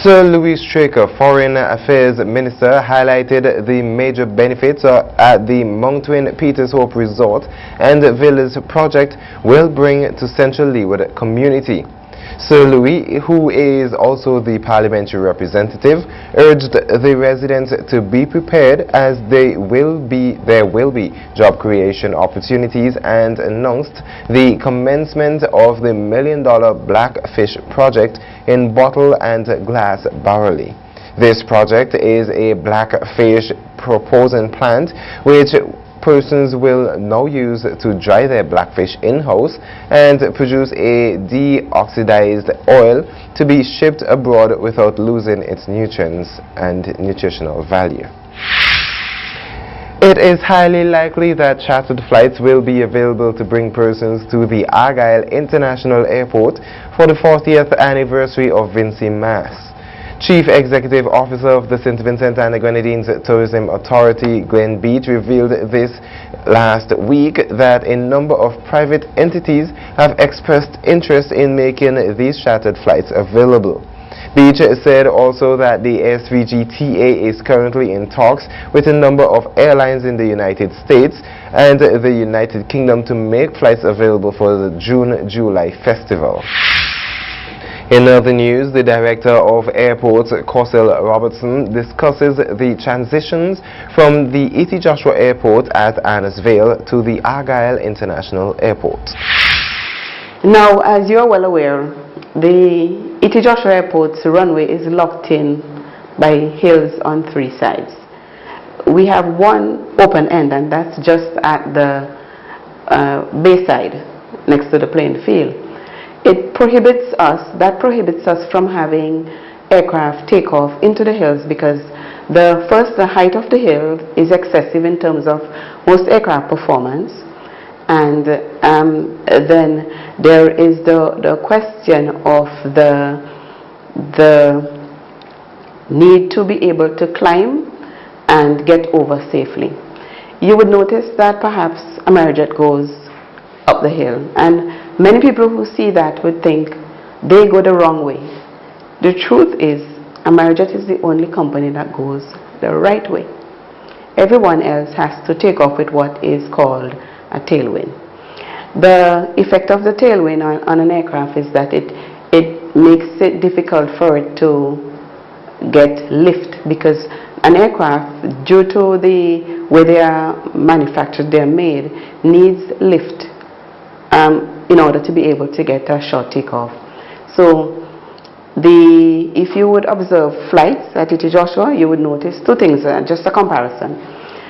Sir Louis Straker, Foreign Affairs Minister, highlighted the major benefits at the Mount Twin Peters Hope Resort and Villas project will bring to Central Leeward community. Sir Louis, who is also the parliamentary representative, urged the residents to be prepared as there will be job creation opportunities and announced the commencement of the $1 million Blackfish project in Bottle and Glass Barley. This project is a blackfish proposing plant which persons will now use to dry their blackfish in-house and produce a deoxidized oil to be shipped abroad without losing its nutrients and nutritional value. It is highly likely that chartered flights will be available to bring persons to the Argyle International Airport for the 40th anniversary of Vincy Mass. Chief Executive Officer of the St. Vincent and the Grenadines Tourism Authority, Glenn Beach, revealed this last week that a number of private entities have expressed interest in making these chartered flights available. Beach said also that the SVGTA is currently in talks with a number of airlines in the United States and the United Kingdom to make flights available for the June-July festival. In other news, the Director of Airports, Cosel Robertson, discusses the transitions from the E.T. Joshua Airport at Annisvale to the Argyle International Airport. Now, as you are well aware, the E.T. Joshua Airport's runway is locked in by hills on three sides. We have one open end, and that's just at the bayside next to the playing field. It prohibits us from having aircraft take off into the hills because the height of the hill is excessive in terms of most aircraft performance, and then there is the question of the need to be able to climb and get over safely. You would notice that perhaps Amerijet goes up the hill, and many people who see that would think they go the wrong way. The truth is, Amerijet is the only company that goes the right way. Everyone else has to take off with what is called a tailwind. The effect of the tailwind on an aircraft is that it makes it difficult for it to get lift, because an aircraft, due to the way they are manufactured, they are made, needs lift in order to be able to get a short takeoff. So if you would observe flights at E.T. Joshua, you would notice two things, just a comparison.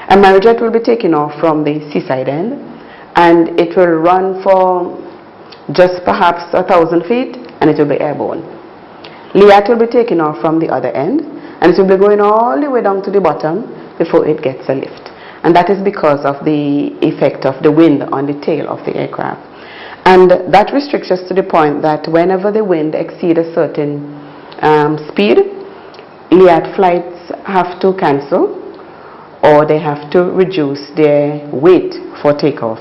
Amerijet will be taking off from the seaside end, and it will run for just perhaps 1,000 feet, and it will be airborne. Liat will be taking off from the other end, and it will be going all the way down to the bottom before it gets a lift. And that is because of the effect of the wind on the tail of the aircraft. And that restricts us to the point that whenever the wind exceeds a certain speed, Liat flights have to cancel, or they have to reduce their weight for takeoff.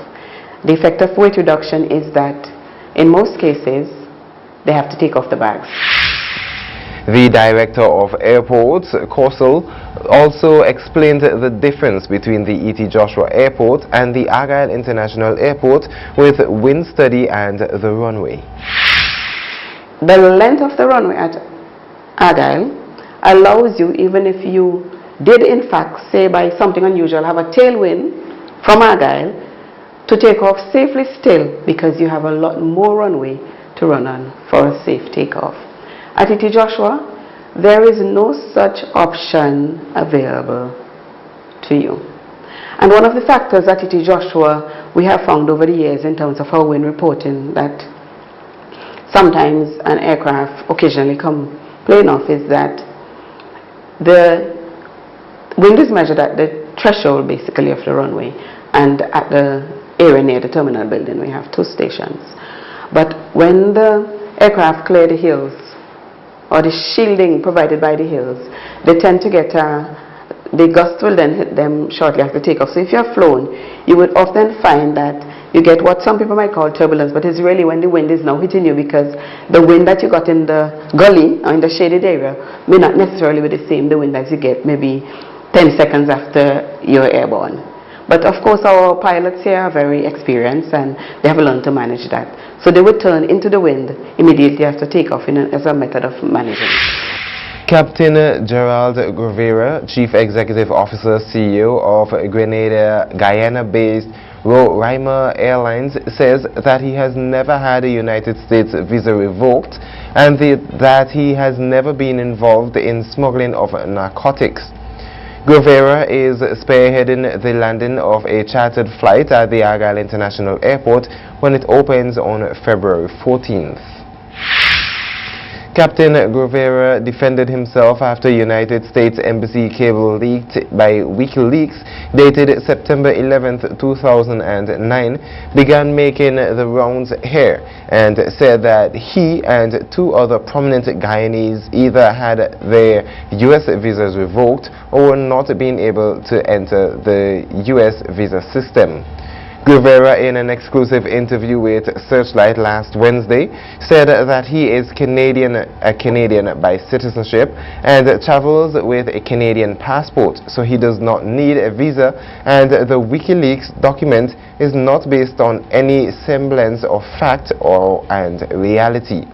The effect of weight reduction is that in most cases they have to take off the bags. The Director of Airports, Cosel, also explained the difference between the E.T. Joshua Airport and the Argyle International Airport with wind study and the runway. The length of the runway at Argyle allows you, even if you did in fact, say by something unusual, have a tailwind from Argyle, to take off safely still, because you have a lot more runway to run on for a safe takeoff. At E.T. Joshua, there is no such option available to you. And one of the factors at E.T. Joshua we have found over the years in terms of our wind reporting that sometimes an aircraft occasionally come plane off is that the wind is measured at the threshold basically of the runway, and at the area near the terminal building we have two stations. But when the aircraft clear the hills, or the shielding provided by the hills, they tend to get a the gust will then hit them shortly after takeoff. So if you're flown, you would often find that you get what some people might call turbulence, but it's really when the wind is now hitting you, because the wind that you got in the gully or in the shaded area may not necessarily be the same the wind as you get maybe 10 seconds after you're airborne. But of course our pilots here are very experienced and they have learned to manage that. So they would turn into the wind immediately after takeoff as a method of managing. Captain Gerald Grovera, Chief Executive Officer CEO of Guyana-based Roraima Airlines, says that he has never had a United States visa revoked and that he has never been involved in smuggling of narcotics. Grovera is spearheading the landing of a chartered flight at the Argyle International Airport when it opens on February 14th. Captain Grovera defended himself after United States Embassy cable leaked by WikiLeaks dated September 11, 2009 began making the rounds here, and said that he and two other prominent Guyanese either had their U.S. visas revoked or were not being able to enter the U.S. visa system. Grovera, in an exclusive interview with Searchlight last Wednesday, said that he is a Canadian by citizenship and travels with a Canadian passport, so he does not need a visa, and the WikiLeaks document is not based on any semblance of fact and reality.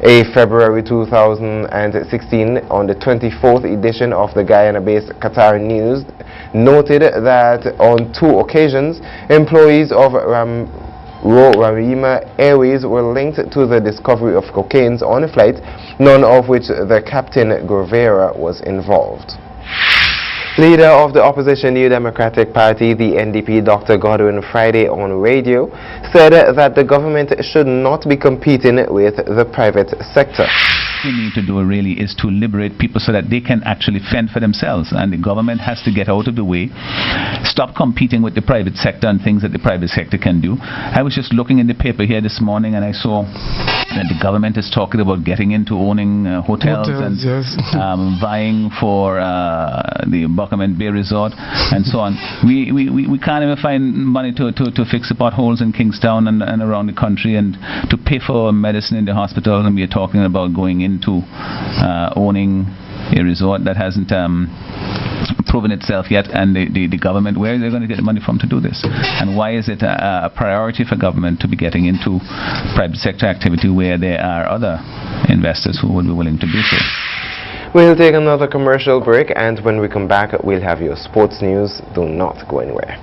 A February 2016, on the 24th edition of the Guyana-based Qatar News, noted that on 2 occasions, employees of Roraima Airways were linked to the discovery of cocaine on a flight, none of which the Captain Grovera was involved. Leader of the opposition New Democratic Party, the NDP, Dr. Godwin, Friday on radio, said that the government should not be competing with the private sector. What we need to do really is to liberate people so that they can actually fend for themselves, and the government has to get out of the way, stop competing with the private sector and things that the private sector can do. I was just looking in the paper here this morning and I saw that the government is talking about getting into owning hotels and yes. vying for the Buckerman Bay Resort and so on. We can't even find money to fix the potholes in Kingstown and around the country, and to pay for medicine in the hospital, and we are talking about going into owning a resort that hasn't proven itself yet. And the government, where are they going to get the money from to do this? And why is it a priority for government to be getting into private sector activity where there are other investors who would be willing to do so? We'll take another commercial break, and when we come back, we'll have your sports news. Do not go anywhere.